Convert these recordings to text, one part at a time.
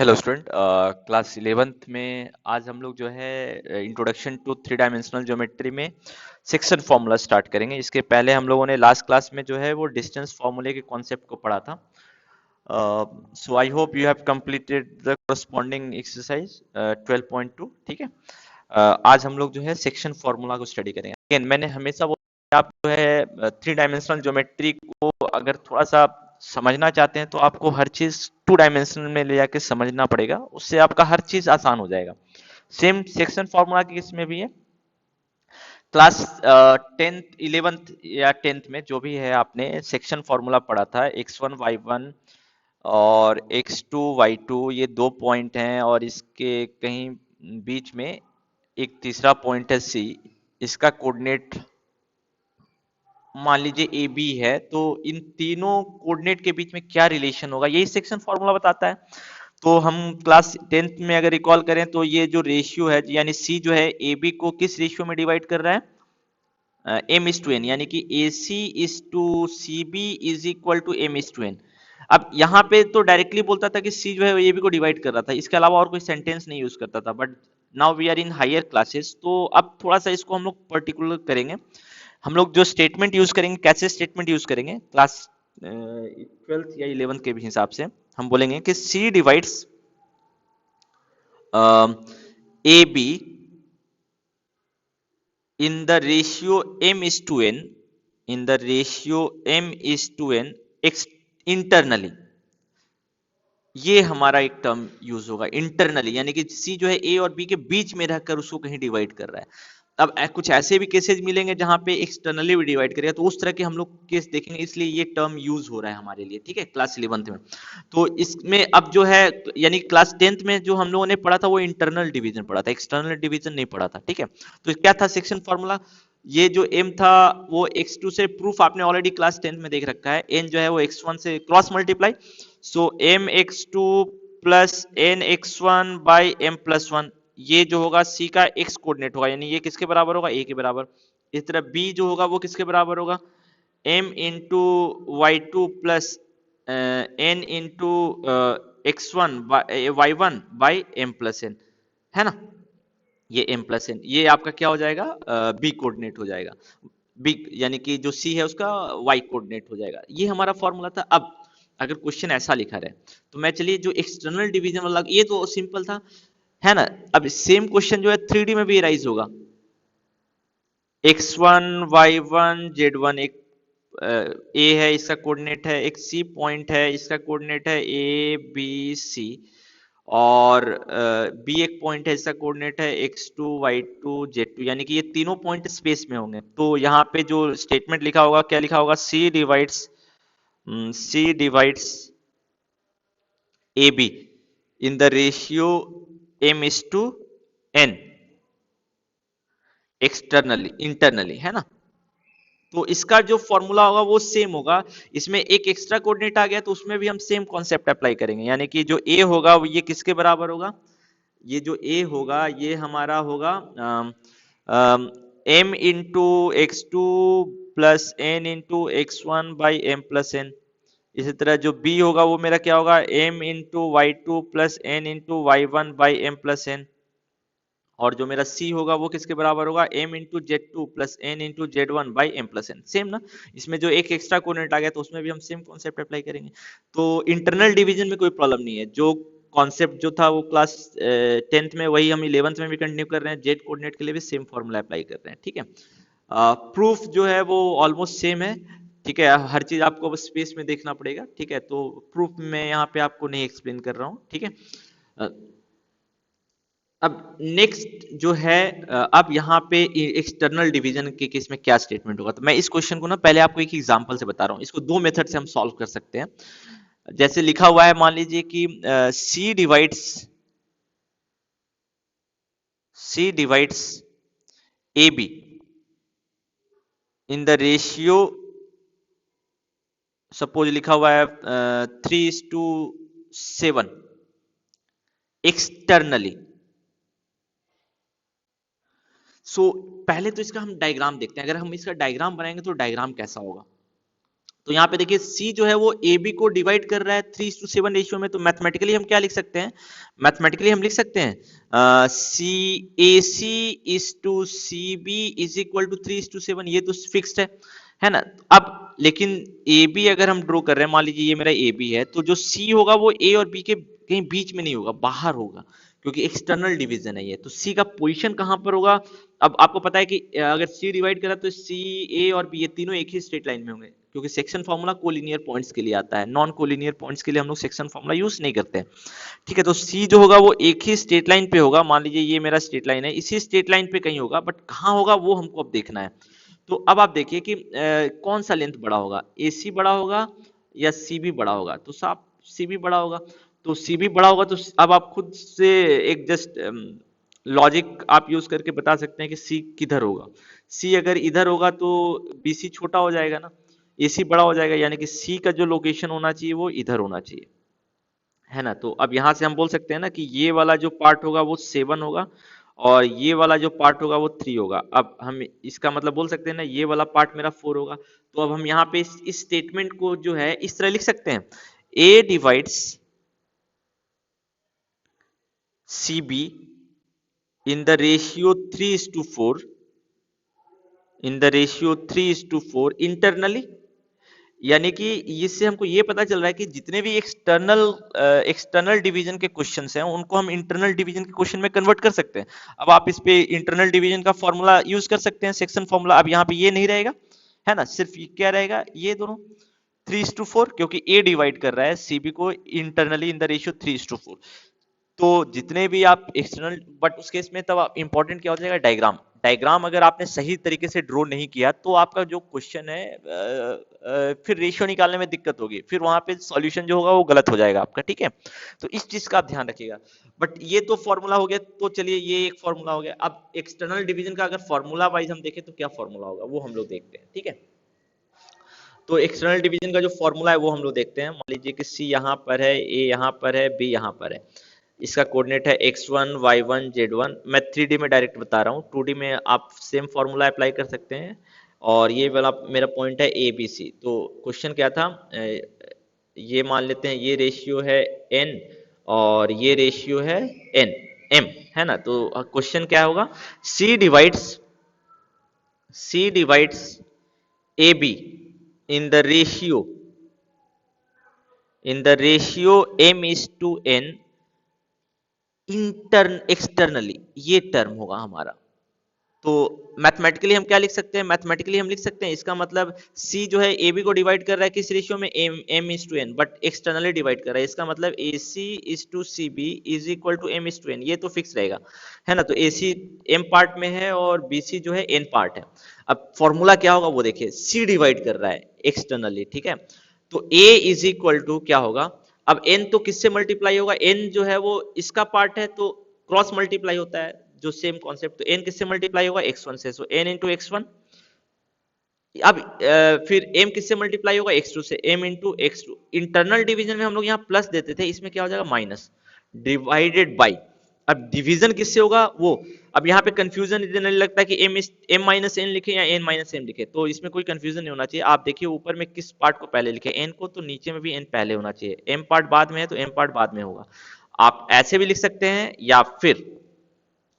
Hello student, class 11th में आज हम लोग जो है introduction to three dimensional geometry में सेक्शन फार्मूला स्टार्ट करेंगे। इसके पहले हम लोगों ने लास्ट क्लास में जो है वो डिस्टेंस फार्मूले के कॉन्सेप्ट को पढ़ा था। So I hope you have completed the corresponding exercise 12.2। ठीक है। आज हम लोग जो है सेक्शन फार्मूला को स्टडी करेंगे। अगेन मैंने हमेशा बोला आप जो है थ्री डायमेंशनल ज्योमेट्री को अगर थोड़ा सा समझना चाहते हैं तो आपको हर चीज टू डायमेंशन में ले जाके समझना पड़ेगा, उससे आपका हर चीज आसान हो जाएगा। सेम सेक्शन फार्मूला की इसमें भी है। क्लास 10th 11th या 10th में जो भी है आपने सेक्शन फार्मूला पढ़ा था, x1 y1 और x2 y2, ये दो पॉइंट हैं और इसके कहीं बीच में एक तीसरा पॉइंट है C। इसका कोऑर्डिनेट मान लीजिए ए बी है, तो इन तीनों कोऑर्डिनेट के बीच में क्या रिलेशन होगा यही सेक्शन फॉर्मूला बताता है। तो हम क्लास 10th में अगर रिकॉल करें तो ये जो रेशियो है यानी सी जो है ए बी को किस रेशियो में डिवाइड कर रहा है, एम इज टू एन, यानी कि A C is to C B is equal to M is to N. अब यहाँ पे तो डायरेक्टली बोलता था कि सी जो है ए बी को डिवाइड कर रहा था, इसके अलावा और कोई सेंटेंस नहीं यूज करता था। But now we are in higher classes, तो अब थोड़ा सा इसको हम लोग पर्टिकुलर करेंगे। हम लोग जो स्टेटमेंट यूज करेंगे, कैसे स्टेटमेंट यूज करेंगे, क्लास 12th या 11th के भी हिसाब से हम बोलेंगे कि C divides A B in the ratio m is to n, in the ratio m is to n x internally. ये हमारा एक टर्म यूज होगा इंटरनली, यानी कि सी जो है ए और बी के बीच में रहकर उसको कहीं डिवाइड कर रहा है। अब कुछ ऐसे भी केसेस मिलेंगे जहां पे एक्सटर्नली भी डिवाइड करेगा, तो उस तरह के हम लोग केस देखेंगे, इसलिए ये टर्म यूज हो रहा है हमारे लिए। ठीक है, क्लास 11th में। तो इसमें अब जो है यानी क्लास 10th में जो हम लोगों ने पढ़ा था वो इंटरनल डिवीजन पढ़ा था, एक्सटर्नल डिवीजन नहीं पढ़ा था। ठीक है, तो क्या था सेक्शन फॉर्मूला, ये जो m था वो x2 से, प्रूफ आपने ऑलरेडी क्लास 10th में देख रखा है, n जो है वो x1 से cross multiply. So m x2 plus n x1 by m plus one, ये जो होगा c का x कोऑर्डिनेट होगा, यानी ये किसके बराबर होगा, a के बराबर। इस तरह b जो होगा वो किसके बराबर होगा, m into y two plus n into x1 y one by m plus n, है ना। ये m प्लस एन, ये आपका क्या हो जाएगा, बी कोऑर्डिनेट हो जाएगा। बी यानी कि जो सी है उसका y कोऑर्डिनेट हो जाएगा। ये हमारा फॉर्मूला था। अब अगर क्वेश्चन ऐसा लिखा रहे तो मैं चलिए जो एक्सटर्नल डिवीजन वाला, ये तो सिंपल था, है ना। अब सेम क्वेश्चन जो है 3D में भी राइज होगा। x1 y1 z1, एक ए है, इसका कोऑर्डिनेट है, एक सी पॉइंट है, इसका कोऑर्डिनेट है ए बी सी, और बी एक पॉइंट है, इसका कोऑर्डिनेट है x2 y2 z2, यानी कि ये तीनों पॉइंट स्पेस में होंगे। तो यहाँ पे जो स्टेटमेंट लिखा होगा क्या लिखा होगा, C divides A B in the ratio m is to n externally internally, है ना। तो इसका जो फॉर्मूला होगा वो सेम होगा। इसमें एक एक्स्ट्रा कोऑर्डिनेट आ गया तो उसमें भी हम सेम कॉन्सेप्ट अप्लाई करेंगे, यानी कि जो ए होगा वो ये किसके बराबर होगा, ये जो ए होगा ये हमारा होगा m into x two plus n into x one by m plus n. इसी तरह जो b होगा वो मेरा क्या होगा, m into y two plus n into y one by m plus n. और जो मेरा c होगा वो किसके बराबर होगा, m into z two plus n into z one by m plus n. Same ना। इसमें जो एक एक्स्ट्रा कोऑर्डिनेट आ गया तो उसमें भी हम सेम कॉन्सेप्ट अप्लाई करेंगे। तो इंटरनल डिवीजन में कोई प्रॉब्लम नहीं है, जो कॉन्सेप्ट जो था वो क्लास 10th में वही हम 11th में भी कंटिन्यू कर रहे हैं। जेड कोऑर्डिनेट के लिए भी सेम फॉर्मूला अप्लाई कर रहे हैं। ठीक है, प्रूफ जो है वो ऑलमोस्ट सेम है। ठीक है, हर चीज आपको अब स्पेस में देखना पड़ेगा। ठीक है, तो प्रूफ में यहाँ पे आपको नहीं एक्सप्लेन कर रहा हूँ। ठीक है, अब नेक्स्ट जो है, अब यहाँ पे एक्सटर्नल डिवीजन के केस में क्या स्टेटमेंट होगा, तो मैं इस क्वेश्चन को ना पहले आपको एक एग्जांपल से बता रहा हूँ। इसको दो मेथड से हम सॉल्व कर सकते हैं। जैसे लिखा हुआ है, मान लीजिए कि C divides A B in the ratio, suppose लिखा हुआ है 3:7 एक्सटर्नली। सो पहले तो इसका हम डायग्राम देखते हैं। अगर हम इसका डायग्राम बनाएंगे तो डायग्राम कैसा होगा, तो यहाँ पे देखिए C जो है वो AB को डिवाइड कर रहा है 3:7 रेशियो में, तो मैथमेटिकली हम क्या लिख सकते हैं, मैथमेटिकली हम लिख सकते हैं CAC is to CB is equal to 3:7, ये तो फिक्स्ड है ना। अब लेकिन AB अगर हम ड्रॉ कर रहे हैं, मान लीजिए ये मेरा AB है, तो जो C होगा वो A और B के कहीं बीच में नहीं होगा, बाहर होगा, क्योंकि एक्सटर्नल डिवीजन है ये। तो C का पोजीशन कहां पर होगा, अब आपको पता है कि अगर C डिवाइड करा तो C A और B ये तीनों एक ही स्ट्रेट लाइन में होंगे, क्योंकि सेक्शन फार्मूला कोलिनियर पॉइंट्स के लिए आता है, नॉन कोलिनियर पॉइंट्स के लिए हम लोग सेक्शन फार्मूला यूज नहीं करते हैं। ठीक है, तो C जो होगा वो एक ही स्ट्रेट लाइन पे होगा, मान लीजिए ये मेरा स्ट्रेट लाइन है, इसी स्ट्रेट लाइन पे कहीं होगा, बट कहाँ होगा वो हमको अब देखना है। तो अब आप देखिए कि कौन सा लेंथ बड़ा होगा, AC बड़ा होगा या CB बड़ा होगा, तो साफ CB बड़ा होगा। तो CB बड़ा होगा, तो अब आप खुद से एक जस्ट लॉजिक आप यूज करके बता सकते हैं कि C किधर होगा। C अगर इधर होगा तो BC छोटा हो जाएगा ना, AC बड़ा हो जाएगा, यानी कि C का जो लोकेशन होना चाहिए वो इधर होना चाहिए, है ना। तो अब यहां से हम बोल सकते हैं ना कि ये वाला जो पार्ट होगा वो 7 होगा, और ये वाला जो पार्ट होगा वो 3 होगा। अब हम इसका मतलब बोल सकते हैं ना ये वाला पार्ट मेरा 4 होगा। तो अब हम यहाँ पे इस स्टेटमेंट को जो है इस तरह लिख सकते हैं, A divides CB in the ratio 3:4, in the ratio 3:4 internally, यानी कि इससे हमको ये पता चल रहा है कि जितने भी एक्सटर्नल डिवीजन के क्वेश्चंस हैं उनको हम इंटरनल डिवीजन के क्वेश्चन में कन्वर्ट कर सकते हैं। अब आप इस पे इंटरनल डिवीजन का फॉर्मूला यूज कर सकते हैं, सेक्शन फॉर्मूला। अब यहाँ पे ये नहीं रहेगा, है ना, सिर्फ ये क्या रहेगा, ये दोनों 3:4, क्योंकि A डिवाइड कर रहा है CB को इंटरनली इन द रेशियो 3:4। तो जितने भी आप एक्सटर्नल, बट उस केस में तब इंपॉर्टेंट क्या हो जाएगा, डायग्राम। डायग्राम अगर आपने सही तरीके से ड्रॉ नहीं किया तो आपका जो क्वेश्चन है फिर रेशियो निकालने में दिक्कत होगी, फिर वहां पे सॉल्यूशन जो होगा वो गलत हो जाएगा आपका। ठीक है, तो इस चीज का आप ध्यान रखिएगा। बट ये तो फॉर्मूला हो गया, तो चलिए ये एक फॉर्मूला हो गया। अब एक्सटर्नल डिवीजन का अगर फॉर्मूला वाइज हम देखें तो क्या फॉर्मूला होगा वो हम लोग देखते हैं। ठीक है, तो एक्सटर्नल डिवीजन का जो फॉर्मूला है वो हम लोग देखते हैं। मान लीजिए कि C यहाँ पर है, A यहाँ पर है, B यहाँ पर है, इसका कोऑर्डिनेट है x1 y1 z1। मैं 3D में डायरेक्ट बता रहा हूँ, 2D में आप सेम फॉर्मूला अप्लाई कर सकते हैं। और ये वाला मेरा पॉइंट है ABC। तो क्वेश्चन क्या था, ये मान लेते हैं ये रेशियो है n और ये रेशियो है n m, है ना। तो क्वेश्चन क्या होगा, C divides AB in the ratio m is to n externally, ये टर्म होगा हमारा। तो मैथमेटिकली हम क्या लिख सकते हैं, मैथमेटिकली हम लिख सकते हैं इसका मतलब C जो है AB को डिवाइड कर रहा है किस रेशियो में, m is to n, but externally divide कर रहा है, इसका मतलब AC is to CB is equal to m is to n, ये तो फिक्स रहेगा, है ना। तो AC m पार्ट में है और BC जो है n पार्ट है। अब फॉर्मूला क्या होगा वो देखिए, C डिवाइड कर रहा है एक्सटर्नली, ठीक है, तो A इज इक्वल टू क्या होगा, अब n तो किससे मल्टीप्लाई होगा, n जो है वो इसका पार्ट है तो क्रॉस मल्टीप्लाई होता है, जो सेम कॉन्सेप्ट। तो n किससे मल्टीप्लाई होगा, x1 से, सो n इंटू x1। अब फिर m किससे मल्टीप्लाई होगा, x2 से, m into x2। Internal division में हम लोग यहाँ प्लस देते थे, इसमें क्या हो जाएगा माइनस, डिवाइडेड बाई। अब डिवीजन किससे होगा वो, अब यहाँ पे कंफ्यूजन इतना लगता है कि m माइनस n लिखे या n माइनस m लिखे, तो इसमें कोई कंफ्यूजन नहीं होना चाहिए। आप देखिए ऊपर में किस पार्ट को पहले लिखे, n को, तो नीचे में भी n पहले होना चाहिए। m पार्ट बाद में है तो m पार्ट बाद में होगा। आप ऐसे भी लिख सकते हैं, या फिर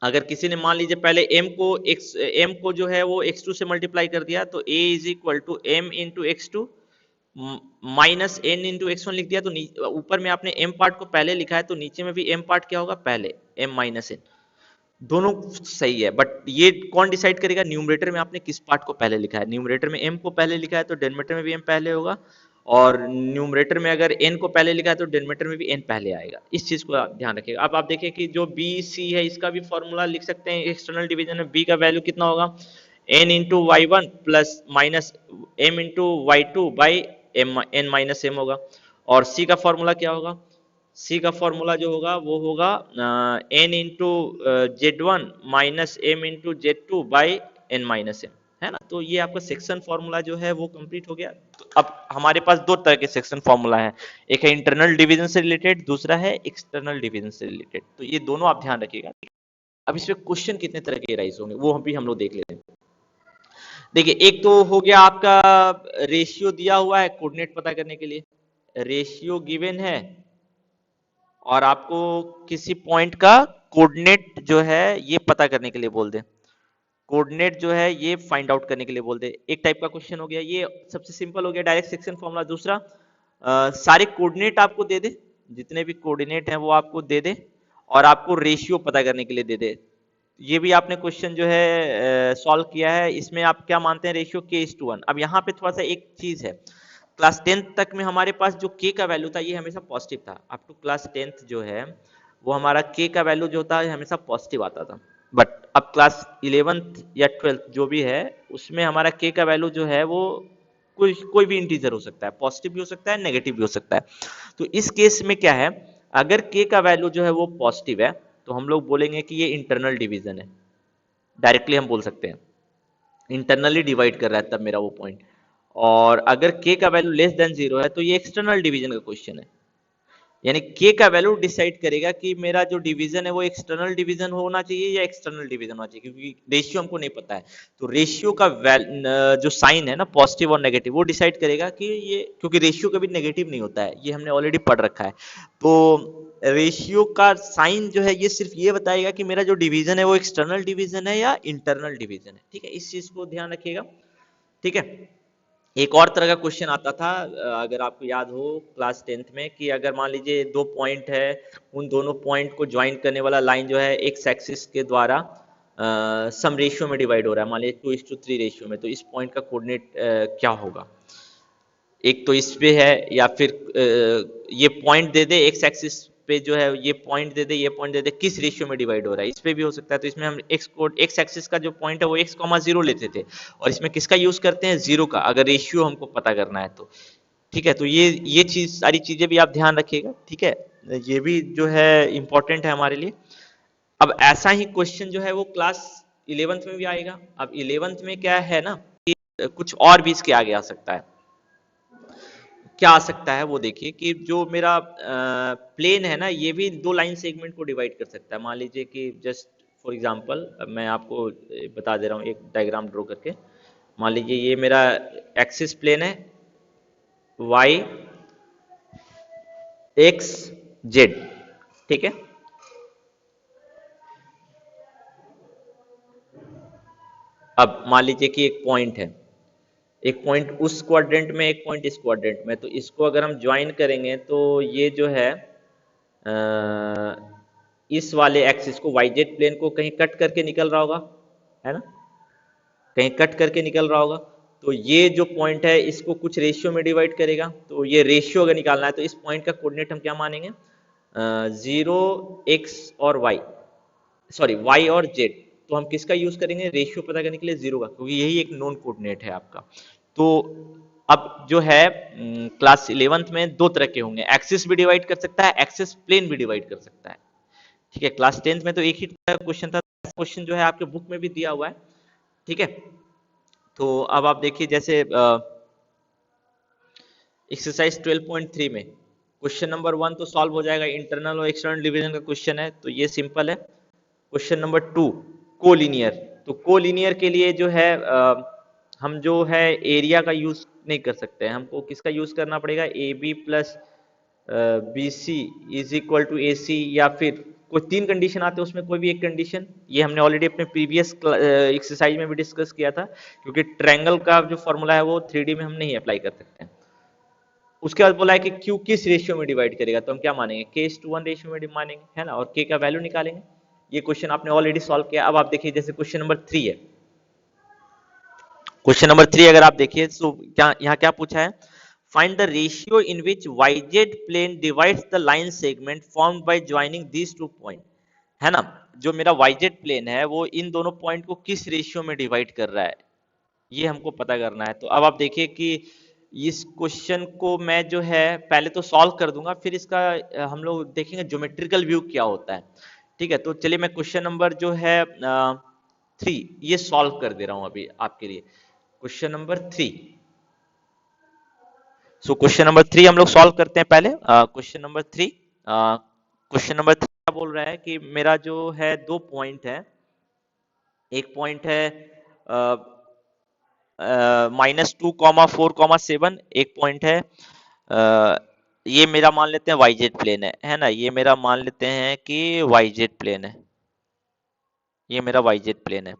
अगर किसी ने मान लीजिए पहले m को जो है वो x2 से मल्टीप्लाई कर दिया, तो a is equal to m into x2 minus n into x1 लिख दिया, तो ऊपर में आपने m पार्ट को पहले लिखा है तो नीचे में भी m पार्ट क्या होगा पहले, m माइनस n। दोनों सही है, बट ये कौन डिसाइड करेगा, न्यूमरेटर में आपने किस पार्ट को पहले लिखा है। न्यूमरेटर में m को पहले लिखा है तो डिनोमिनेटर में भी m पहले होगा, और न्यूमरेटर में अगर n को पहले लिखा है तो डिनोमिनेटर में भी n पहले आएगा। इस चीज को आप ध्यान रखिएगा। अब आप देखिए कि जो BC है इसका भी फॉर्मूला लिख सकते हैं एक्सटर्नल डिवीजन में। B का वैल्यू कितना होगा, n into y1 plus minus m into y2 by n minus m होगा। और C का फॉर्मूला क्या होगा, C का फॉर्मूला जो होगा वो होगा n into z1 minus m into z2 by n minus m, है ना। तो ये आपका सेक्शन फॉर्मूला जो है वो कंप्लीट हो गया। तो अब हमारे पास दो तरह के सेक्शन फॉर्मूला है, एक है इंटरनल डिवीजन से रिलेटेड, दूसरा है एक्सटर्नल डिवीजन से रिलेटेड। तो ये दोनों आप ध्यान रखिएगा। अब इसमें क्वेश्चन कितने तरह के राइज होंगे वो भी हम लोग देख लेते हैं। देखिए एक तो हो गया आपका रेशियो दिया हुआ है कोऑर्डिनेट पता करने के लिए, रेशियो गिवन है और आपको किसी पॉइंट का कोऑर्डिनेट जो है ये पता करने के लिए बोल दे, कोऑर्डिनेट जो है ये फाइंड आउट करने के लिए बोल दे। एक टाइप का क्वेश्चन हो गया, ये सबसे सिंपल हो गया डायरेक्ट सेक्शन फॉर्मूला। दूसरा सारे कोऑर्डिनेट आपको दे दे, जितने भी कोऑर्डिनेट हैं वो आपको दे दे और आपको रेशियो पता करने के लिए दे दे। ये भी आपने क्वेश्चन जो है सॉल्व किया है, इसमें आप क्या मानते हैं रेशियो k:1। अब यहाँ पे थोड़ा सा एक चीज है, क्लास 10th तक में हमारे पास जो k का वैल्यू था ये हमेशा पॉजिटिव था। अप टू क्लास 10th जो है वो हमारा k का वैल्यू जो था हमेशा पॉजिटिव आता था। बट अब क्लास 11th या 12th जो भी है उसमें हमारा k का वैल्यू जो है वो कोई भी इंटीजर हो सकता है, पॉजिटिव भी हो सकता है, नेगेटिव भी हो सकता है। तो इस केस में क्या है, अगर k का वैल्यू जो है वो पॉजिटिव है तो हम लोग बोलेंगे कि ये इंटरनल डिवीजन है, डायरेक्टली हम बोल सकते हैं इंटरनली डिवाइड कर रहा है तब मेरा वो पॉइंट। और अगर k का वैल्यू लेस देन 0 है तो ये एक्सटर्नल डिवीजन का क्वेश्चन है, यानी k का वैल्यू डिसाइड करेगा कि मेरा जो डिवीजन है वो एक्सटर्नल डिवीजन होना चाहिए या एक्सटर्नल डिवीजन होना चाहिए, क्योंकि रेशियो हमको नहीं पता है। तो रेशियो का जो साइन है ना पॉजिटिव और नेगेटिव वो डिसाइड करेगा कि ये, क्योंकि रेशियो कभी नेगेटिव नहीं होता है, ये हमने ऑलरेडी पढ़ रखा है। तो रेशियो का साइन जो है ये सिर्फ ये बताएगा कि मेरा जो डिवीजन है वो एक्सटर्नल डिवीजन है या इंटरनल डिवीजन है। ठीक है, इस चीज को ध्यान रखिएगा। ठीक है, एक और तरह का क्वेश्चन आता था अगर आपको याद हो क्लास 10th में, कि अगर मान लीजिए दो पॉइंट है, उन दोनों पॉइंट को ज्वाइन करने वाला लाइन जो है एक्स एक्सिस के द्वारा सम रेशियो में डिवाइड हो रहा है, मान लीजिए 2:3 रेशियो में, तो इस पॉइंट का कोऑर्डिनेट क्या होगा। एक तो इस पे है, या फिर ये पॉइंट दे दे एक्स एक्सिस पे जो है, ये पॉइंट दे दे, ये पॉइंट दे दे, किस रेशियो में डिवाइड हो रहा है, इस पे भी हो सकता है। तो इसमें हम एक्स एक्सिस का जो पॉइंट है वो x,0 लेते थे, और इसमें किसका यूज करते हैं, 0 का, अगर रेशियो हमको पता करना है तो। ठीक है, तो ये चीज, सारी चीजें भी आप ध्यान रखिएगा। ठीक है, ये भी जो है इंपॉर्टेंट है हमारे लिए। अब ऐसा ही क्वेश्चन जो है वो क्लास 11th में भी आएगा। अब 11th में क्या है ना कि कुछ और भी इसके आगे आ सकता है। क्या आ सकता है वो देखिए, कि जो मेरा प्लेन है ना ये भी दो लाइन सेगमेंट को डिवाइड कर सकता है। मान लीजिए कि जस्ट फॉर एग्जांपल मैं आपको बता दे रहा हूँ एक डायग्राम ड्रॉ करके। मान लीजिए ये मेरा एक्सिस प्लेन है, वाई एक्स जेड। ठीक है, अब मान लीजिए कि एक पॉइंट है, एक पॉइंट उस क्वाड्रेंट में, एक पॉइंट इस क्वाड्रेंट में, तो इसको अगर हम ज्वाइन करेंगे तो ये जो है इस वाले एक्सिस को, वाई जेड प्लेन को कहीं कट करके निकल रहा होगा, है ना, कहीं कट करके निकल रहा होगा। तो ये जो पॉइंट है इसको कुछ रेशियो में डिवाइड करेगा, तो ये रेशियो अगर निकालना है तो इस पॉइंट का कोऑर्डिनेट हम क्या मानेंगे, 0 एक्स और वाई, सॉरी वाई और जेड। तो हम किसका यूज करेंगे रेशियो पता करने के लिए, 0 का, क्योंकि यही एक नॉन कोऑर्डिनेट है आपका। तो अब जो है क्लास 11th में दो तरह के होंगे, एक्सिस भी डिवाइड कर सकता है, एक्सिस प्लेन भी डिवाइड कर सकता है। ठीक है, क्लास 10th में तो एक ही क्वेश्चन था, क्वेश्चन जो है आपके बुक में भी दिया हुआ है। ठीक है, तो अब आप देखिए जैसे एक्सरसाइज 12.3 में क्वेश्चन नंबर 1 तो सॉल्व हो जाएगा, इंटरनल और एक्सटर्नल डिवीजन का क्वेश्चन है तो ये सिंपल है। क्वेश्चन नंबर 2 कोलिनियर, तो कोलिनियर के लिए जो है हम जो है एरिया का यूज नहीं कर सकते हैं, हमको किसका यूज करना पड़ेगा, A B plus B C is equal to A C, या फिर कोई तीन कंडीशन आते हैं उसमें कोई भी एक कंडीशन। ये हमने ऑलरेडी अपने प्रीवियस एक्सरसाइज में भी डिस्कस किया था, क्योंकि ट्रायंगल का जो फॉर्मूला है वो 3D में हम नहीं अप्लाई कर सकते हैं। उसके बाद बोला है कि क्यू किस रेशियो में डिवाइड करेगा, तो हम क्या मानेंगे, k:1 रेशियो में मानेंगे, है ना, और k का वैल्यू निकालेंगे। ये क्वेश्चन आपने ऑलरेडी सॉल्व किया। अब आप देखिए जैसे क्वेश्चन नंबर 3 है, क्वेश्चन नंबर 3 अगर आप देखिए तो क्या यहाँ क्या पूछा है, find the ratio in which yz plane divides the line segment formed by joining these two point, है ना। जो मेरा yz प्लेन है वो इन दोनों पॉइंट को किस रेशियो में डिवाइड कर रहा है, ये हमको पता करना है। तो अब आप देखिए कि इस क्वेश्चन को मैं जो है पहले तो सॉल्व कर दूंगा, फिर इसका हम लोग देखेंगे ज्योमेट्रिकल व्यू क्या होता है। ठीक है, तो चलिए मैं क्वेश्चन नंबर जो है 3 ये सॉल्व कर दे रहा हूं अभी आपके लिए। Question number 3, so question number 3 हम लोग सॉल्व करते हैं पहले। क्वेश्चन नंबर 3, क्वेश्चन नंबर 3 क्या बोल रहा है कि मेरा जो है दो पॉइंट है, एक पॉइंट है -2,4,7 एक पॉइंट है। ये मेरा मान लेते हैं वाईजेड प्लेन है ना, ये मेरा मान लेते हैं कि वाईजेड प्लेन है, ये मेरा वाईजेड प्लेन है।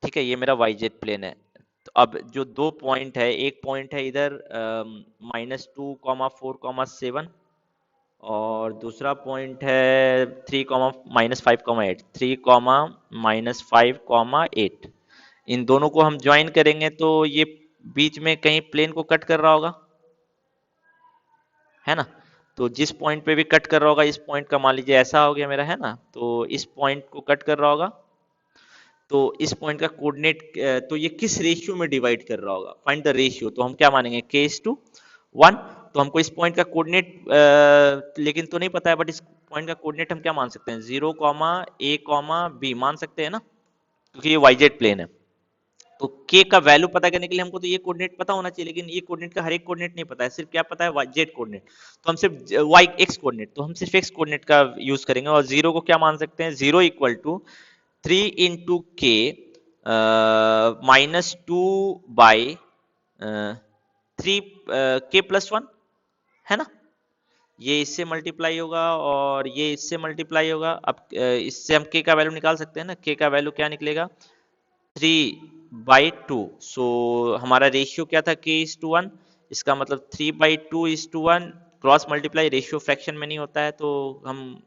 ठीक है, ये मेरा वाईजेड प्लेन है। तो अब जो दो पॉइंट है, एक पॉइंट है इधर -2,4,7 और दूसरा पॉइंट है 3, -5,8, 3, -5,8। इन दोनों को हम ज्वाइन करेंगे तो ये बीच में कहीं प्लेन को कट कर रहा होगा, है ना। तो जिस पॉइंट पे भी कट कर रहा होगा, इस पॉइंट का मान लीजिए ऐसा हो गया मेरा, है ना, तो इस पॉइंट को कट कर रहा होगा। तो इस पॉइंट का कोऑर्डिनेट, तो ये किस रेशियो में डिवाइड कर रहा होगा, फाइंड द रेशियो। तो हम क्या मानेंगे, k:1। तो हमको इस पॉइंट का कोऑर्डिनेट लेकिन तो नहीं पता है, बट इस पॉइंट का कोऑर्डिनेट हम क्या मान सकते हैं, 0, a, b मान सकते हैं ना, क्योंकि ये वाईजेड प्लेन है। तो k का वैल्यू पता करने के लिए हमको तो ये कोऑर्डिनेट पता होना चाहिए, लेकिन ये कोऑर्डिनेट का हर एक कोऑर्डिनेट नहीं पता है, सिर्फ क्या पता है, जेड कोऑर्डिनेट। तो हम सिर्फ y x कोऑर्डिनेट, तो हम सिर्फ x कोऑर्डिनेट का यूज करेंगे। और जीरो को क्या मान सकते हैं, 0 = 3 × k -2/3 k+1, है ना। ये इससे मल्टीप्लाई होगा और ये इससे मल्टीप्लाई होगा। अब इससे हम k का वैल्यू निकाल सकते हैं ना, k का वैल्यू क्या निकलेगा, 3/2। सो हमारा रेशियो क्या था, k:1। इसका मतलब 3/2:1, क्रॉस मल्टीप्लाई, रेशियो फ्रैक्शन में नहीं होता है, तो हम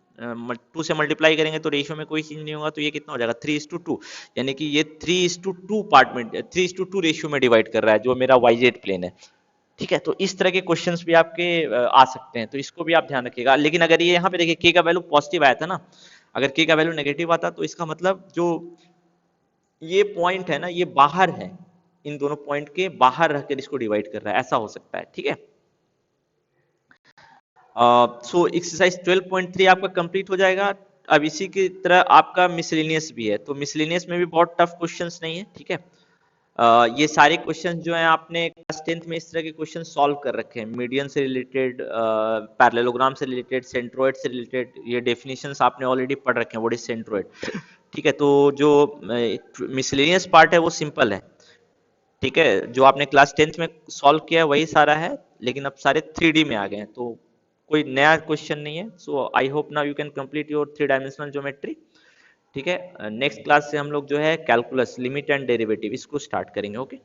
2 से मल्टीप्लाई करेंगे तो रेशियो में कोई चेंज नहीं होगा, तो ये कितना हो जाएगा, 3:2। यानी कि ये 3:2 पार्ट में, 3:2 रेशियो में डिवाइड कर रहा है, जो मेरा वाईजेड प्लेन है। ठीक है, तो इस तरह के क्वेश्चंस भी आपके आ सकते हैं, तो इसको भी आप ध्यान रखिएगा। लेकिन अगर ये यहाँ पे देखिए k का वैल्यू पॉजिटिव आया था ना, अगर k का वैल्यू नेगेटिव आता तो इसका मतलब जो ये पॉइंट है ना, ये बाहर है, इन दोनों पॉइंट के बाहर रहकर इसको डिवाइड कर रहा है, ऐसा हो सकता है। ठीक है, सो एक्सरसाइज 12.3 आपका कंप्लीट हो जाएगा। अब इसी की तरह आपका मिसलेनियस भी है, तो मिसलेनियस में भी बहुत टफ क्वेश्चंस नहीं है। ठीक है, ये सारे क्वेश्चन जो हैं आपने क्लास 10th में इस तरह के क्वेश्चन सॉल्व कर रखे हैं, मीडियन से रिलेटेड, पैरेललोग्राम से रिलेटेड, सेंट्रोइड से रिलेटेड, ये डेफिनेशंस आपने ऑलरेडी पढ़ रखे हैं, व्हाट इज सेंट्रोइड। ठीक है, तो जो मिसलेनियस पार्ट है वो सिंपल है। ठीक है, जो आपने क्लास 10th में सॉल्व किया है वही सारा है, लेकिन अब सारे 3D में आ गए हैं, तो कोई नया क्वेश्चन नहीं है। So I hope now you can complete your 3 dimensional geometry. ठीक है, नेक्स्ट क्लास से हम लोग जो है कैलकुलस, लिमिट एंड डेरिवेटिव, इसको स्टार्ट करेंगे। ओके।